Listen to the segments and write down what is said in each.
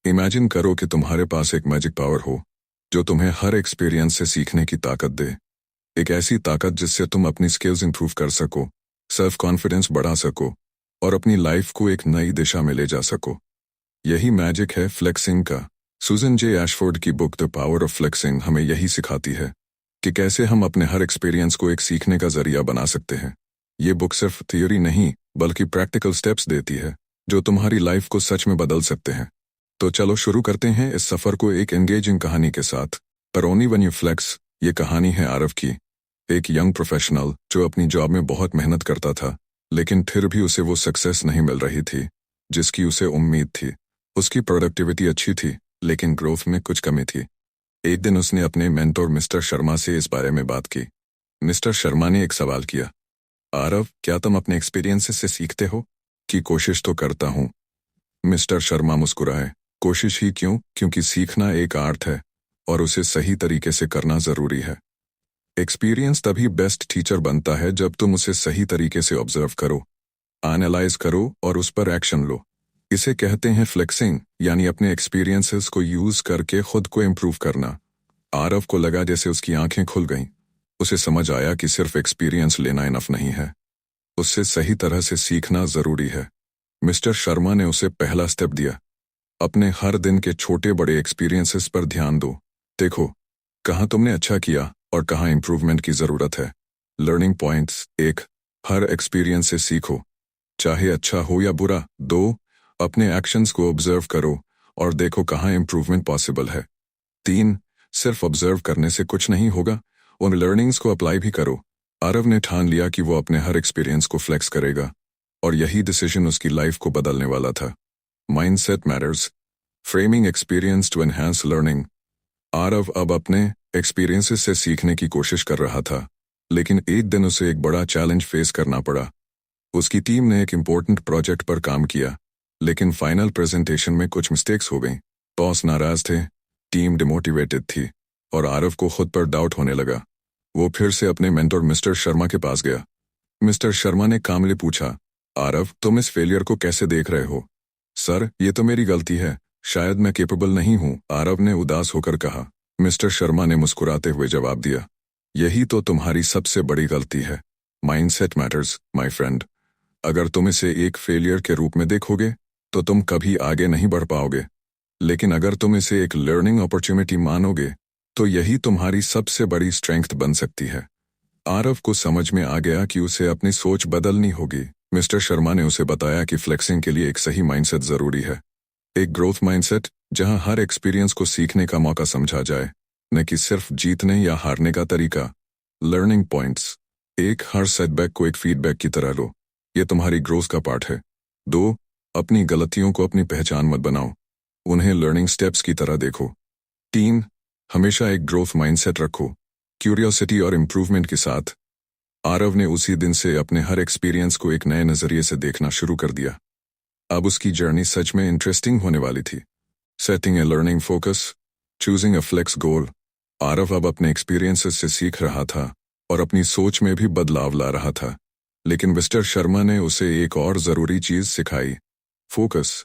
Imagine करो कि तुम्हारे पास एक मैजिक पावर हो जो तुम्हें हर एक्सपीरियंस से सीखने की ताकत दे। एक ऐसी ताकत जिससे तुम अपनी स्किल्स इंप्रूव कर सको, सेल्फ कॉन्फिडेंस बढ़ा सको और अपनी लाइफ को एक नई दिशा में ले जा सको। यही मैजिक है फ्लेक्सिंग का। सुजन जे एशफोर्ड की book the power of flexing हमें यही सिखाती है कि कैसे हम अपने हर एक्सपीरियंस को एक सीखने का जरिया बना सकते हैं। ये बुक सिर्फ थ्योरी नहीं बल्कि प्रैक्टिकल स्टेप्स देती है जो तुम्हारी लाइफ को सच में बदल सकते हैं। तो चलो शुरू करते हैं इस सफर को एक एंगेजिंग कहानी के साथ। पर ओनली व्हेन यू फ्लेक्स। ये कहानी है आरव की, एक यंग प्रोफेशनल जो अपनी जॉब में बहुत मेहनत करता था, लेकिन फिर भी उसे वो सक्सेस नहीं मिल रही थी जिसकी उसे उम्मीद थी। उसकी प्रोडक्टिविटी अच्छी थी लेकिन ग्रोथ में कुछ कमी थी। एक दिन उसने अपने मेंटोर मिस्टर शर्मा से इस बारे में बात की। मिस्टर शर्मा ने एक सवाल किया, आरव, क्या तुम अपने एक्सपीरियंसेस से सीखते हो? कि कोशिश तो करता हूँ। मिस्टर शर्मा मुस्कुराए। कोशिश ही क्यों? क्योंकि सीखना एक आर्ट है और उसे सही तरीके से करना जरूरी है। एक्सपीरियंस तभी बेस्ट टीचर बनता है जब तुम उसे सही तरीके से ऑब्जर्व करो, एनालाइज करो और उस पर एक्शन लो। इसे कहते हैं फ्लेक्सिंग, यानी अपने एक्सपीरियंसेस को यूज करके खुद को इम्प्रूव करना। आरव को लगा जैसे उसकी आंखें खुल गईं। उसे समझ आया कि सिर्फ एक्सपीरियंस लेना इनफ नहीं है, उससे सही तरह से सीखना जरूरी है। मिस्टर शर्मा ने उसे पहला स्टेप दिया, अपने हर दिन के छोटे बड़े एक्सपीरियंसेस पर ध्यान दो। देखो कहाँ तुमने अच्छा किया और कहाँ इंप्रूवमेंट की जरूरत है। Learning points. 1, हर एक्सपीरियंस से सीखो, चाहे अच्छा हो या बुरा। 2, अपने एक्शंस को ऑब्जर्व करो और देखो कहाँ इंप्रूवमेंट पॉसिबल है। 3, सिर्फ ऑब्जर्व करने से कुछ नहीं होगा, उन लर्निंग्स को अप्लाई भी करो। आरव ने ठान लिया कि वो अपने हर एक्सपीरियंस को फ्लेक्स करेगा और यही डिसीजन उसकी लाइफ को बदलने वाला था। Mindset matters. Framing experience to enhance learning. Aarav अब अपने एक्सपीरियंसेस से सीखने की कोशिश कर रहा था, लेकिन एक दिन उसे एक बड़ा चैलेंज फेस करना पड़ा। उसकी टीम ने एक इम्पोर्टेंट प्रोजेक्ट पर काम किया, लेकिन फाइनल प्रेजेंटेशन में कुछ मिस्टेक्स हो गईं। बॉस नाराज थे, टीम डिमोटिवेटेड थी और आरव को खुद पर डाउट होने लगा। वो फिर से अपने मेंटर मिस्टर शर्मा के पास गया। मिस्टर शर्मा ने कामली पूछा, आरव, तुम इस फेलियर को कैसे देख रहे हो? सर, ये तो मेरी गलती है, शायद मैं केपेबल नहीं हूँ, आरव ने उदास होकर कहा। मिस्टर शर्मा ने मुस्कुराते हुए जवाब दिया, यही तो तुम्हारी सबसे बड़ी गलती है। Mindset matters my friend. अगर तुम इसे एक फेलियर के रूप में देखोगे तो तुम कभी आगे नहीं बढ़ पाओगे, लेकिन अगर तुम इसे एक लर्निंग अपॉर्चुनिटी मानोगे तो यही तुम्हारी सबसे बड़ी स्ट्रेंथ बन सकती है। आरव को समझ में आ गया कि उसे अपनी सोच बदलनी होगी। मिस्टर शर्मा ने उसे बताया कि फ्लेक्सिंग के लिए एक सही माइंडसेट जरूरी है, एक ग्रोथ माइंडसेट जहां हर एक्सपीरियंस को सीखने का मौका समझा जाए, न कि सिर्फ जीतने या हारने का तरीका। Learning points. 1, हर सेटबैक को एक फीडबैक की तरह लो, ये तुम्हारी ग्रोथ का पार्ट है। 2, अपनी गलतियों को अपनी पहचान मत बनाओ, उन्हें लर्निंग स्टेप्स की तरह देखो। 3, हमेशा एक ग्रोथ माइंडसेट रखो, क्यूरियोसिटी और इम्प्रूवमेंट के साथ। आरव ने उसी दिन से अपने हर एक्सपीरियंस को एक नए नजरिए से देखना शुरू कर दिया। अब उसकी जर्नी सच में इंटरेस्टिंग होने वाली थी। Setting a learning focus, choosing a flex goal. Aarav अब अपने एक्सपीरियंसेस से सीख रहा था और अपनी सोच में भी बदलाव ला रहा था, लेकिन मिस्टर शर्मा ने उसे एक और जरूरी चीज सिखाई, फोकस।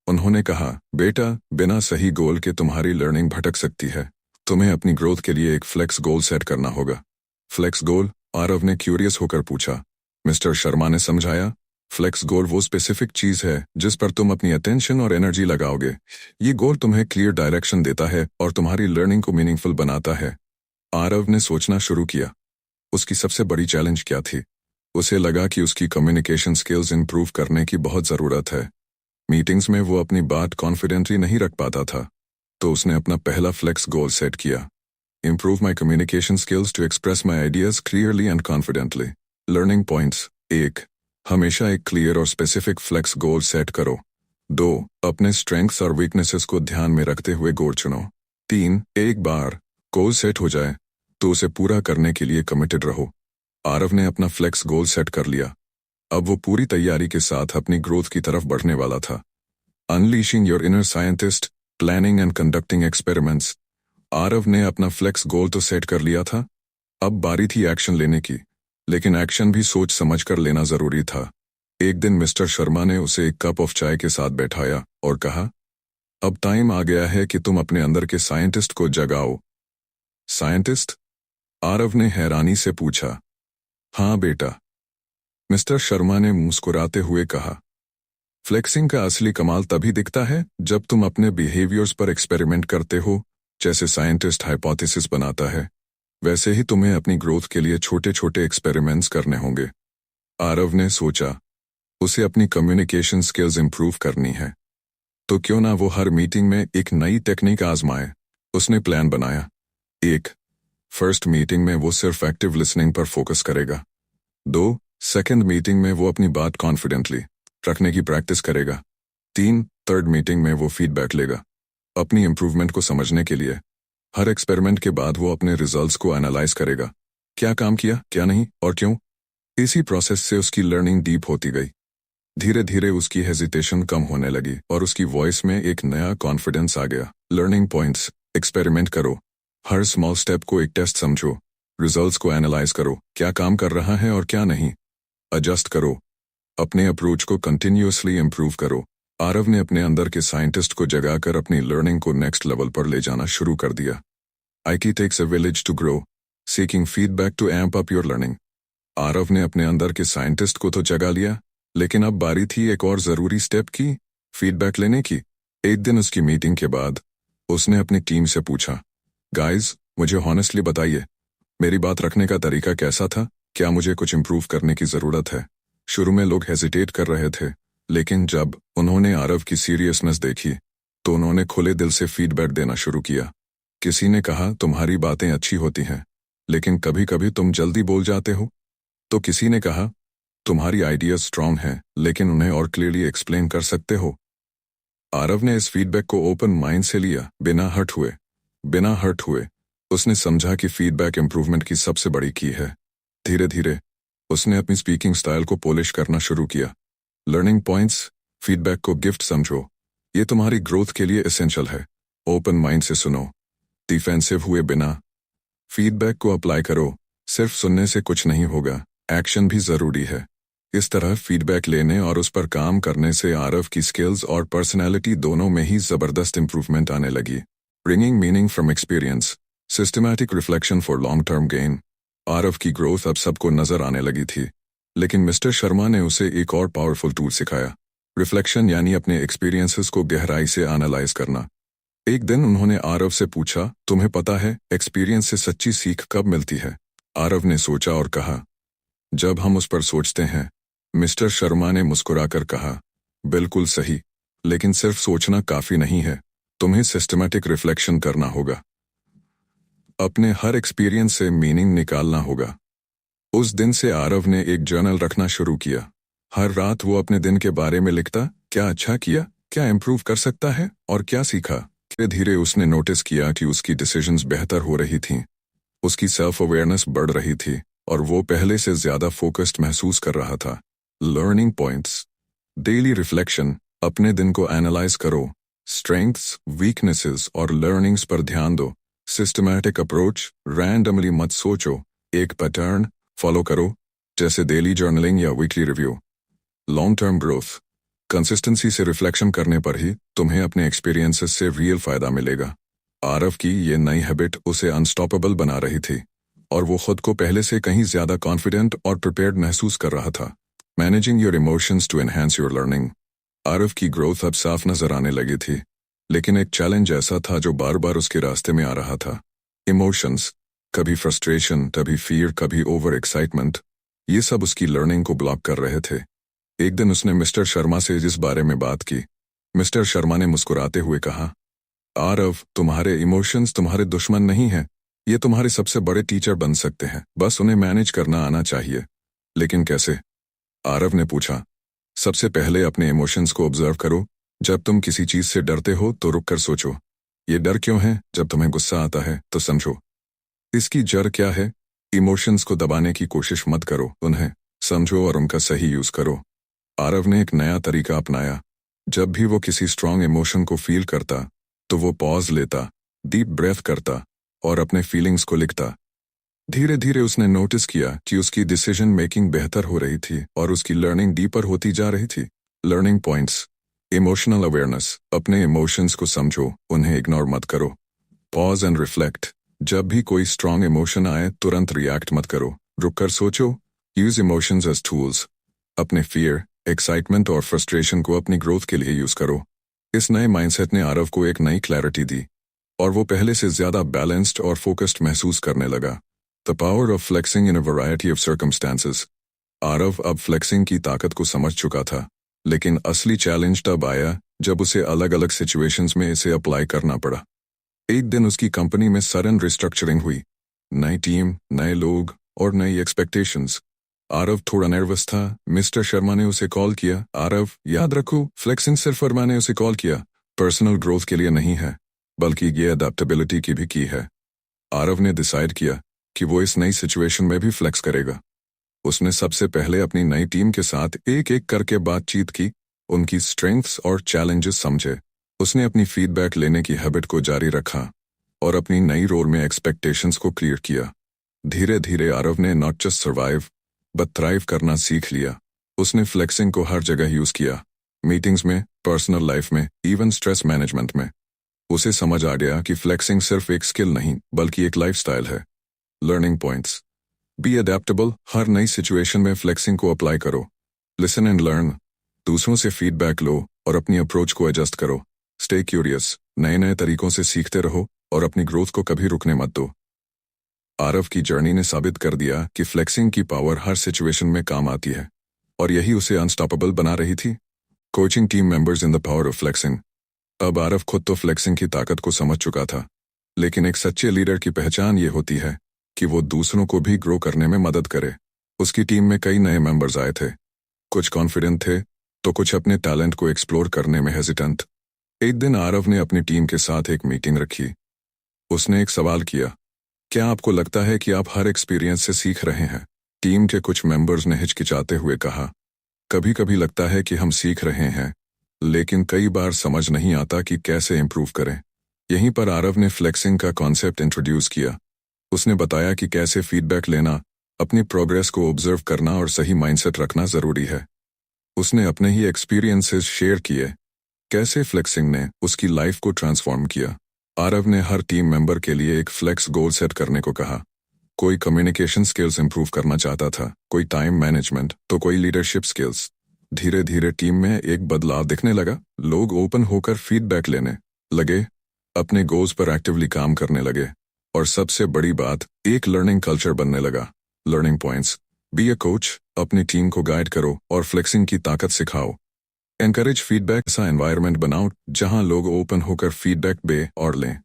उन्होंने कहा, बेटा, बिना सही गोल के तुम्हारी लर्निंग भटक सकती है। तुम्हें अपनी ग्रोथ के लिए एक फ्लेक्स गोल सेट करना होगा। Flex goal? आरव ने क्यूरियस होकर पूछा। मिस्टर शर्मा ने समझाया, फ्लेक्स गोल वो स्पेसिफिक चीज है जिस पर तुम अपनी अटेंशन और एनर्जी लगाओगे। ये गोल तुम्हें क्लियर डायरेक्शन देता है और तुम्हारी लर्निंग को मीनिंगफुल बनाता है। आरव ने सोचना शुरू किया, उसकी सबसे बड़ी चैलेंज क्या थी? उसे लगा कि उसकी कम्युनिकेशन स्किल्स इंप्रूव करने की बहुत ज़रूरत है। मीटिंग्स में वो अपनी बात कॉन्फिडेंटली नहीं रख पाता था, तो उसने अपना पहला फ्लेक्स गोल सेट किया, improve my communication skills to express my ideas clearly and confidently. Learning points. 1, हमेशा एक क्लियर और स्पेसिफिक फ्लेक्स गोल सेट करो। 2, अपने स्ट्रेंथ्स और वीकनेसेस को ध्यान में रखते हुए गोल चुनो। 3, एक बार गोल सेट हो जाए तो उसे पूरा करने के लिए कमिटेड रहो। आरव ने अपना फ्लेक्स गोल सेट कर लिया। अब वो पूरी तैयारी के साथ अपनी ग्रोथ की तरफ बढ़ने वाला था। Unleashing your inner scientist, planning and conducting experiments. Aarav ने अपना फ्लेक्स गोल तो सेट कर लिया था, अब बारी थी एक्शन लेने की, लेकिन एक्शन भी सोच समझकर लेना जरूरी था। एक दिन मिस्टर शर्मा ने उसे एक कप ऑफ चाय के साथ बैठाया और कहा, अब टाइम आ गया है कि तुम अपने अंदर के साइंटिस्ट को जगाओ। साइंटिस्ट? आरव ने हैरानी से पूछा। हाँ बेटा, मिस्टर शर्मा ने मुस्कुराते हुए कहा। फ्लेक्सिंग का असली कमाल तभी दिखता है जब तुम अपने बिहेवियर्स पर एक्सपेरिमेंट करते हो। जैसे साइंटिस्ट हाइपोथेसिस बनाता है, वैसे ही तुम्हें अपनी ग्रोथ के लिए छोटे छोटे एक्सपेरिमेंट्स करने होंगे। आरव ने सोचा, उसे अपनी कम्युनिकेशन स्किल्स इंप्रूव करनी है, तो क्यों ना वो हर मीटिंग में एक नई टेक्निक आजमाए। उसने प्लान बनाया। 1. फर्स्ट मीटिंग में वो सिर्फ एक्टिव लिसनिंग पर फोकस करेगा। 2. सेकेंड मीटिंग में वो अपनी बात कॉन्फिडेंटली रखने की प्रैक्टिस करेगा। 3. थर्ड मीटिंग में वो फीडबैक लेगा अपनी इंप्रूवमेंट को समझने के लिए। हर एक्सपेरिमेंट के बाद वो अपने रिजल्ट्स को एनालाइज करेगा, क्या काम किया, क्या नहीं और क्यों। इसी प्रोसेस से उसकी लर्निंग डीप होती गई। धीरे धीरे उसकी हेजिटेशन कम होने लगी और उसकी वॉइस में एक नया कॉन्फिडेंस आ गया। लर्निंग पॉइंट्स: एक्सपेरिमेंट करो, हर स्मॉल स्टेप को एक टेस्ट समझो, रिजल्ट्स को एनालाइज करो, क्या काम कर रहा है और क्या नहीं, एडजस्ट करो, अपने अप्रोच को कंटिन्यूअसली इंप्रूव करो। आरव ने अपने अंदर के साइंटिस्ट को जगाकर अपनी लर्निंग को नेक्स्ट लेवल पर ले जाना शुरू कर दिया। IT takes a village to grow, seeking feedback to amp up your learning. Aarav ने अपने अंदर के साइंटिस्ट को तो जगा लिया, लेकिन अब बारी थी एक और जरूरी स्टेप की, फीडबैक लेने की। एक दिन उसकी मीटिंग के बाद उसने अपनी टीम से पूछा, गाइज, मुझे हॉनेस्टली बताइए, मेरी बात रखने का तरीका कैसा था? क्या मुझे कुछ इम्प्रूव करने की जरूरत है? शुरू में लोग हेजिटेट कर रहे थे, लेकिन जब उन्होंने आरव की सीरियसनेस देखी तो उन्होंने खुले दिल से फीडबैक देना शुरू किया। किसी ने कहा, तुम्हारी बातें अच्छी होती हैं, लेकिन कभी कभी तुम जल्दी बोल जाते हो। तो किसी ने कहा, तुम्हारी आइडियाज स्ट्रांग हैं, लेकिन उन्हें और क्लियरली एक्सप्लेन कर सकते हो। आरव ने इस फीडबैक को ओपन माइंड से लिया, बिना हर्ट हुए। उसने समझा कि फीडबैक इंप्रूवमेंट की सबसे बड़ी की है। धीरे धीरे उसने अपनी स्पीकिंग स्टाइल को पॉलिश करना शुरू किया। लर्निंग पॉइंट्स: फीडबैक को गिफ्ट समझो, ये तुम्हारी ग्रोथ के लिए एसेंशियल है। ओपन माइंड से सुनो, डिफेंसिव हुए बिना। फीडबैक को अप्लाई करो, सिर्फ सुनने से कुछ नहीं होगा, एक्शन भी जरूरी है। इस तरह फीडबैक लेने और उस पर काम करने से आरव की स्किल्स और पर्सनैलिटी दोनों में ही जबरदस्त इंप्रूवमेंट आने लगी। Bringing meaning from experience, systematic reflection for long term gain. Aarav की ग्रोथ अब सबको नजर आने लगी थी, लेकिन मिस्टर शर्मा ने उसे एक और पावरफुल टूल सिखाया, रिफ्लेक्शन, यानी अपने एक्सपीरियंसेस को गहराई से एनालाइज करना। एक दिन उन्होंने आरव से पूछा, तुम्हें पता है एक्सपीरियंस से सच्ची सीख कब मिलती है? आरव ने सोचा और कहा, जब हम उस पर सोचते हैं। मिस्टर शर्मा ने मुस्कुराकर कहा, बिल्कुल सही, लेकिन सिर्फ सोचना काफी नहीं है, तुम्हें सिस्टमैटिक रिफ्लेक्शन करना होगा। अपने हर एक्सपीरियंस से मीनिंग निकालना होगा। उस दिन से आरव ने एक जर्नल रखना शुरू किया। हर रात वो अपने दिन के बारे में लिखता, क्या अच्छा किया, क्या इंप्रूव कर सकता है और क्या सीखा। धीरे धीरे उसने नोटिस किया कि उसकी डिसीजंस बेहतर हो रही थीं, उसकी सेल्फ अवेयरनेस बढ़ रही थी और वो पहले से ज्यादा फोकस्ड महसूस कर रहा था। लर्निंग पॉइंट्स: डेली रिफ्लेक्शन, अपने दिन को एनालाइज करो, स्ट्रेंथ्स, वीकनेसेस और लर्निंग्स पर ध्यान दो। सिस्टमैटिक अप्रोच, रैंडमली मत सोचो, एक पैटर्न फॉलो करो, जैसे डेली जर्नलिंग या weekly review. Long term growth, consistency से रिफ्लेक्शन करने पर ही तुम्हें अपने एक्सपीरियंसेस से रियल फायदा मिलेगा। आरव की ये नई हैबिट उसे अनस्टॉपेबल बना रही थी और वो खुद को पहले से कहीं ज्यादा कॉन्फिडेंट और प्रिपेयर्ड महसूस कर रहा था। Managing your emotions to enhance your learning. Aarav की ग्रोथ अब साफ नजर आने लगी थी, लेकिन एक चैलेंज ऐसा था जो बार बार उसके रास्ते में आ रहा था। इमोशंस, कभी फ्रस्ट्रेशन, कभी फियर, कभी ओवर एक्साइटमेंट, ये सब उसकी लर्निंग को ब्लॉक कर रहे थे। एक दिन उसने मिस्टर शर्मा से इस बारे में बात की। मिस्टर शर्मा ने मुस्कुराते हुए कहा, आरव, तुम्हारे इमोशंस तुम्हारे दुश्मन नहीं हैं, ये तुम्हारे सबसे बड़े टीचर बन सकते हैं, बस उन्हें मैनेज करना आना चाहिए। लेकिन कैसे? आरव ने पूछा। सबसे पहले अपने इमोशंस को ऑब्जर्व करो। जब तुम किसी चीज से डरते हो तो रुक कर सोचो, ये डर क्यों है? जब तुम्हें गुस्सा आता है तो समझो, इसकी जड़ क्या है? इमोशंस को दबाने की कोशिश मत करो, उन्हें समझो और उनका सही यूज करो। आरव ने एक नया तरीका अपनाया। जब भी वो किसी स्ट्रांग इमोशन को फील करता तो वो पॉज लेता, डीप ब्रेथ करता और अपने फीलिंग्स को लिखता। धीरे धीरे उसने नोटिस किया कि उसकी डिसीजन मेकिंग बेहतर हो रही थी और उसकी लर्निंग डीपर होती जा रही थी। लर्निंग पॉइंट्स: इमोशनल अवेयरनेस, अपने इमोशंस को समझो, उन्हें इग्नोर मत करो। पॉज एंड रिफ्लेक्ट, जब भी कोई स्ट्रांग इमोशन आए तुरंत रिएक्ट मत करो, रुककर सोचो। यूज इमोशंस एज टूल्स, अपने फियर, एक्साइटमेंट और फ्रस्ट्रेशन को अपनी ग्रोथ के लिए यूज करो। इस नए माइंडसेट ने आरव को एक नई क्लैरिटी दी और वो पहले से ज्यादा बैलेंस्ड और फोकस्ड महसूस करने लगा। The power of flexing in a variety of circumstances. Aarav अब फ्लेक्सिंग की ताकत को समझ चुका था, लेकिन असली चैलेंज तब आया जब उसे अलग अलग सिचुएशंस में इसे अप्लाई करना पड़ा। एक दिन उसकी कंपनी में सडन रिस्ट्रक्चरिंग हुई, नई टीम, नए लोग और नई एक्सपेक्टेशंस। आरव थोड़ा नर्वस था। मिस्टर शर्मा ने उसे कॉल किया, आरव याद रखो, फ्लेक्सिंग सिर्फ शर्मा ने उसे कॉल किया, पर्सनल ग्रोथ के लिए नहीं है, बल्कि ये अडेप्टेबिलिटी की भी की है। आरव ने डिसाइड किया कि वो इस नई सिचुएशन में भी फ्लेक्स करेगा। उसने सबसे पहले अपनी नई टीम के साथ एक एक करके बातचीत की, उनकी स्ट्रेंथ्स और चैलेंजेस समझे। उसने अपनी फीडबैक लेने की हैबिट को जारी रखा और अपनी नई रोल में एक्सपेक्टेशंस को क्लियर किया। धीरे धीरे आरव ने not just survive but thrive करना सीख लिया। उसने फ्लेक्सिंग को हर जगह यूज किया, मीटिंग्स में, पर्सनल लाइफ में, इवन स्ट्रेस मैनेजमेंट में। उसे समझ आ गया कि फ्लेक्सिंग सिर्फ एक स्किल नहीं बल्कि एक लाइफस्टाइल है। लर्निंग पॉइंट्स, बी अडेप्टेबल, हर नई सिचुएशन में फ्लेक्सिंग को अप्लाई करो। लिसन एंड लर्न, दूसरों से फीडबैक लो और अपनी अप्रोच को एडजस्ट करो। स्टे क्यूरियस, नए नए तरीकों से सीखते रहो और अपनी ग्रोथ को कभी रुकने मत दो। आरव की जर्नी ने साबित कर दिया कि फ्लेक्सिंग की पावर हर सिचुएशन में काम आती है और यही उसे अनस्टॉपेबल बना रही थी। Coaching team members in the power of flexing. अब आरव खुद तो फ्लेक्सिंग की ताकत को समझ चुका था, लेकिन एक सच्चे लीडर की पहचान ये होती है कि वो दूसरों को भी ग्रो करने में मदद करे। उसकी टीम में कई नए मेंबर्स आए थे, कुछ कॉन्फिडेंट थे तो कुछ अपने टैलेंट को एक्सप्लोर करने में हेजिटेंट। एक दिन आरव ने अपनी टीम के साथ एक मीटिंग रखी। उसने एक सवाल किया, क्या आपको लगता है कि आप हर एक्सपीरियंस से सीख रहे हैं? टीम के कुछ मेंबर्स ने हिचकिचाते हुए कहा, कभी कभी लगता है कि हम सीख रहे हैं, लेकिन कई बार समझ नहीं आता कि कैसे इम्प्रूव करें। यहीं पर आरव ने फ्लेक्सिंग का कॉन्सेप्ट इंट्रोड्यूस किया। उसने बताया कि कैसे फीडबैक लेना, अपनी प्रोग्रेस को ऑब्जर्व करना और सही माइंडसेट रखना जरूरी है। उसने अपने ही एक्सपीरियंसेस शेयर किए, कैसे फ्लेक्सिंग ने उसकी लाइफ को ट्रांसफॉर्म किया। आरव ने हर टीम मेंबर के लिए एक फ्लेक्स गोल सेट करने को कहा। कोई कम्युनिकेशन स्किल्स इंप्रूव करना चाहता था, कोई टाइम मैनेजमेंट, तो कोई लीडरशिप स्किल्स। धीरे धीरे टीम में एक बदलाव दिखने लगा। लोग ओपन होकर फीडबैक लेने लगे, अपने गोल्स पर एक्टिवली काम करने लगे और सबसे बड़ी बात, एक लर्निंग कल्चर बनने लगा। Learning points, be a coach, अपनी टीम को गाइड करो और फ्लेक्सिंग की ताकत सिखाओ। एनकरेज फीडबैक, ऐसा एनवायरनमेंट बनाओ जहां लोग ओपन होकर फीडबैक दे और लें।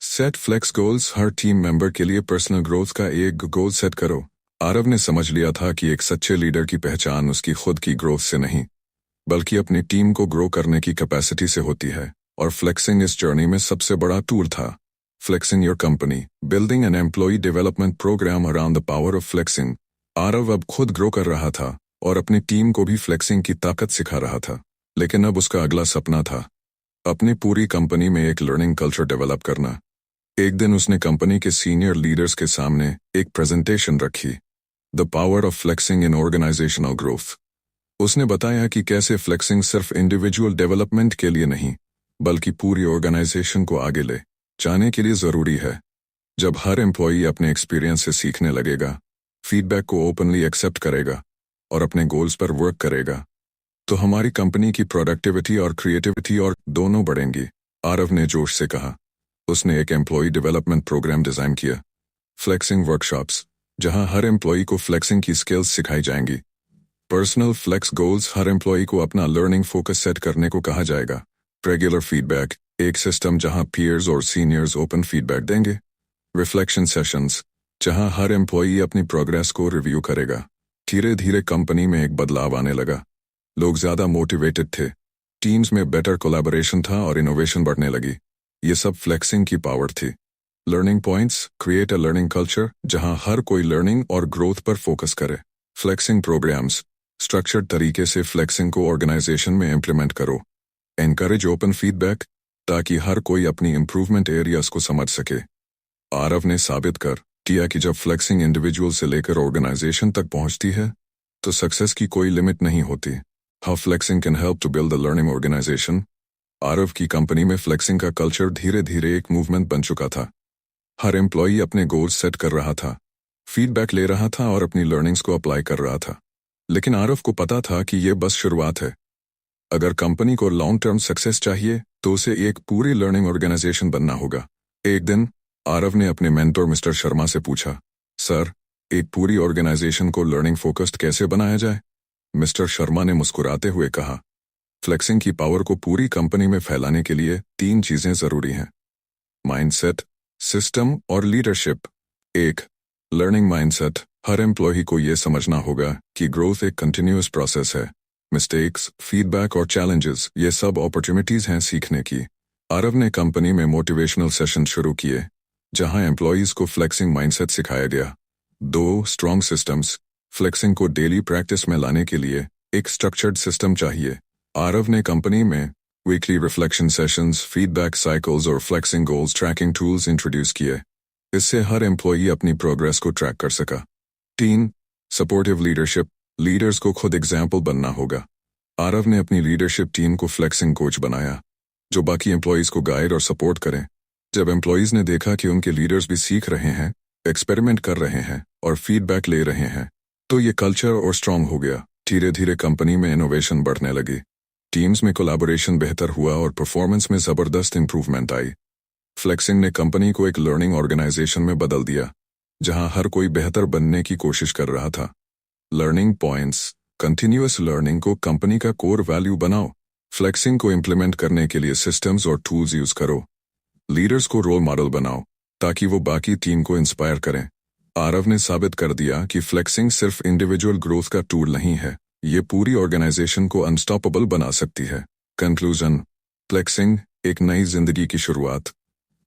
सेट फ्लेक्स गोल्स, हर टीम मेंबर के लिए पर्सनल ग्रोथ का एक गोल सेट करो। आरव ने समझ लिया था कि एक सच्चे लीडर की पहचान उसकी खुद की ग्रोथ से नहीं, बल्कि अपनी टीम को ग्रो करने की कैपेसिटी से होती है, और फ्लेक्सिंग इस जर्नी में सबसे बड़ा टूल था। Flexing your company, building an employee development programme around the power of flexing. Aarav अब खुद ग्रो कर रहा था और अपनी टीम को भी फ्लेक्सिंग की ताकत सिखा रहा था, लेकिन अब उसका अगला सपना था अपनी पूरी कंपनी में एक लर्निंग कल्चर डेवलप करना। एक दिन उसने कंपनी के सीनियर लीडर्स के सामने एक प्रेजेंटेशन रखी, the power of flexing in organisational growth. उसने बताया कि कैसे फ्लेक्सिंग सिर्फ इंडिविजुअल डेवलपमेंट के लिए नहीं, बल्कि पूरी ऑर्गेनाइजेशन को आगे ले जाने के लिए जरूरी है। जब हर एम्प्लॉई अपने एक्सपीरियंस से सीखने लगेगा, फीडबैक को ओपनली एक्सेप्ट करेगा और अपने गोल्स पर वर्क करेगा, तो हमारी कंपनी की प्रोडक्टिविटी और क्रिएटिविटी और दोनों बढ़ेंगी, आरव ने जोश से कहा। उसने एक एम्प्लॉय डेवलपमेंट प्रोग्राम डिजाइन किया, फ्लेक्सिंग वर्कशॉप्स, जहां हर एम्प्लॉय को फ्लेक्सिंग की स्किल्स सिखाई जाएंगी। पर्सनल फ्लेक्स गोल्स, हर एम्प्लॉय को अपना लर्निंग फोकस सेट करने को कहा जाएगा। रेगुलर फीडबैक, एक सिस्टम जहां पीयर्स और सीनियर्स ओपन फीडबैक देंगे। रिफ्लेक्शन सेशंस, जहां हर एम्प्लॉय अपनी प्रोग्रेस को रिव्यू करेगा। धीरे धीरे कंपनी में एक बदलाव आने लगा। लोग ज्यादा मोटिवेटेड थे, टीम्स में बेटर कोलैबोरेशन था और इनोवेशन बढ़ने लगी। ये सब फ्लेक्सिंग की पावर थी। Learning points, create a learning culture जहां हर कोई लर्निंग और ग्रोथ पर फोकस करे। फ्लेक्सिंग प्रोग्राम्स, स्ट्रक्चर्ड तरीके से फ्लेक्सिंग को ऑर्गेनाइजेशन में इम्प्लीमेंट करो। एनकरेज ओपन फीडबैक, ताकि हर कोई अपनी इंप्रूवमेंट एरियाज को समझ सके। आरव ने साबित कर दिया कि जब फ्लेक्सिंग इंडिविजुअल से लेकर ऑर्गेनाइजेशन तक पहुंचती है, तो सक्सेस की कोई लिमिट नहीं होती। How flexing can help to build a learning organization. Aarav की कंपनी में फ्लेक्सिंग का कल्चर धीरे धीरे एक मूवमेंट बन चुका था। हर एम्प्लॉई अपने गोल्स सेट कर रहा था, फीडबैक ले रहा था और अपनी लर्निंग्स को अप्लाई कर रहा था। लेकिन आरव को पता था कि यह बस शुरुआत है। अगर कंपनी को लॉन्ग टर्म सक्सेस चाहिए तो उसे एक पूरी लर्निंग ऑर्गेनाइजेशन बनना होगा। एक दिन आरव ने अपने मेंटर मिस्टर शर्मा से पूछा, सर, एक पूरी ऑर्गेनाइजेशन को लर्निंग फोकस्ड कैसे बनाया जाए? मिस्टर शर्मा ने मुस्कुराते हुए कहा, फ्लेक्सिंग की पावर को पूरी कंपनी में फैलाने के लिए 3 चीजें जरूरी हैं, माइंडसेट, सिस्टम और लीडरशिप। 1. Learning mindset. हर एम्प्लॉय को यह समझना होगा कि ग्रोथ एक कंटिन्यूअस प्रोसेस है। मिस्टेक्स, फीडबैक और चैलेंजेस ये सब अपॉर्चुनिटीज हैं सीखने की। आरव ने कंपनी में मोटिवेशनल सेशन शुरू किए जहां एम्प्लॉयज को फ्लेक्सिंग माइंडसेट सिखाया गया। 2. Strong systems. फ्लेक्सिंग को डेली प्रैक्टिस में लाने के लिए एक स्ट्रक्चर्ड सिस्टम चाहिए। आरव ने कंपनी में weekly reflection sessions, feedback cycles और flexing goals tracking tools introduce किए। इससे हर एम्प्लॉई अपनी प्रोग्रेस को ट्रैक कर सका। 3. Supportive leadership. लीडर्स को खुद एग्जाम्पल बनना होगा। आरव ने अपनी लीडरशिप टीम को फ्लेक्सिंग कोच बनाया जो बाकी एम्प्लॉयज को गाइड और सपोर्ट करें। जब एम्प्लॉयज ने देखा कि उनके लीडर्स भी सीख रहे हैं, एक्सपेरिमेंट कर रहे हैं और फीडबैक ले रहे हैं, तो ये कल्चर और स्ट्रांग हो गया। धीरे धीरे कंपनी में इनोवेशन बढ़ने लगी, टीम्स में कोलैबोरेशन बेहतर हुआ और परफॉर्मेंस में जबरदस्त इंप्रूवमेंट आई। फ्लेक्सिंग ने कंपनी को एक लर्निंग ऑर्गेनाइजेशन में बदल दिया जहां हर कोई बेहतर बनने की कोशिश कर रहा था। Learning points. कंटिन्यूअस लर्निंग को कंपनी का कोर वैल्यू बनाओ। फ्लेक्सिंग को इम्प्लीमेंट करने के लिए सिस्टम्स और टूल्स यूज करो। लीडर्स को रोल मॉडल बनाओ ताकि वो बाकी टीम को इंस्पायर करें। आरव ने साबित कर दिया कि फ्लेक्सिंग सिर्फ इंडिविजुअल ग्रोथ का टूल नहीं है, ये पूरी ऑर्गेनाइजेशन को अनस्टॉपेबल बना सकती है। कंक्लूजन। फ्लेक्सिंग एक नई जिंदगी की शुरुआत।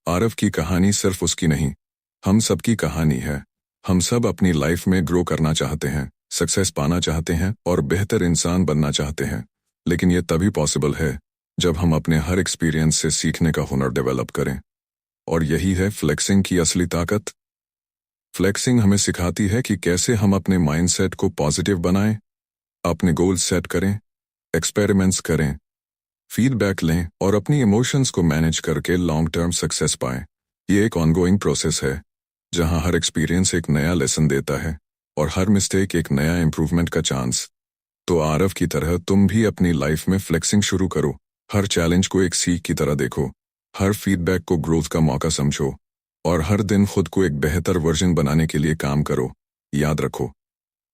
आरव की कहानी सिर्फ उसकी नहीं, हम सबकी कहानी है। हम सब अपनी लाइफ में ग्रो करना चाहते हैं, सक्सेस पाना चाहते हैं और बेहतर इंसान बनना चाहते हैं। लेकिन यह तभी पॉसिबल है जब हम अपने हर एक्सपीरियंस से सीखने का हुनर डेवलप करें। और यही है फ्लेक्सिंग की असली ताकत। फ्लेक्सिंग हमें सिखाती है कि कैसे हम अपने माइंडसेट को पॉजिटिव बनाएं, अपने गोल्स सेट करें, एक्सपेरिमेंट्स करें, फीडबैक लें और अपनी इमोशंस को मैनेज करके लॉन्ग टर्म सक्सेस पाएं। ये एक ऑनगोइंग प्रोसेस है जहां हर एक्सपीरियंस एक नया लेसन देता है और हर मिस्टेक एक नया इंप्रूवमेंट का चांस। तो आरव की तरह तुम भी अपनी लाइफ में फ्लेक्सिंग शुरू करो। हर चैलेंज को एक सीख की तरह देखो, हर फीडबैक को ग्रोथ का मौका समझो और हर दिन खुद को एक बेहतर वर्जन बनाने के लिए काम करो। याद रखो,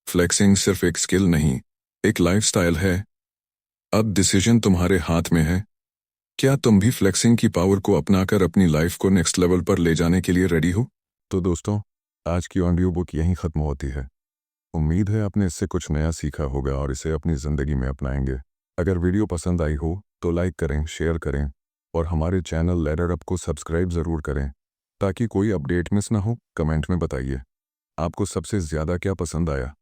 फ्लेक्सिंग सिर्फ एक स्किल नहीं, एक लाइफस्टाइल है। अब डिसीजन तुम्हारे हाथ में है। क्या तुम भी फ्लेक्सिंग की पावर को अपनाकर अपनी लाइफ को नेक्स्ट लेवल पर ले जाने के लिए रेडी हो? तो दोस्तों, आज की ऑडियो बुक यहीं खत्म होती है। उम्मीद है आपने इससे कुछ नया सीखा होगा और इसे अपनी ज़िंदगी में अपनाएंगे। अगर वीडियो पसंद आई हो तो लाइक करें, शेयर करें और हमारे चैनल लेडर अप को सब्सक्राइब ज़रूर करें ताकि कोई अपडेट मिस ना हो। कमेंट में बताइए आपको सबसे ज़्यादा क्या पसंद आया।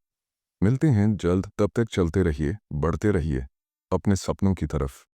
मिलते हैं जल्द, तब तक चलते रहिए, बढ़ते रहिए अपने सपनों की तरफ।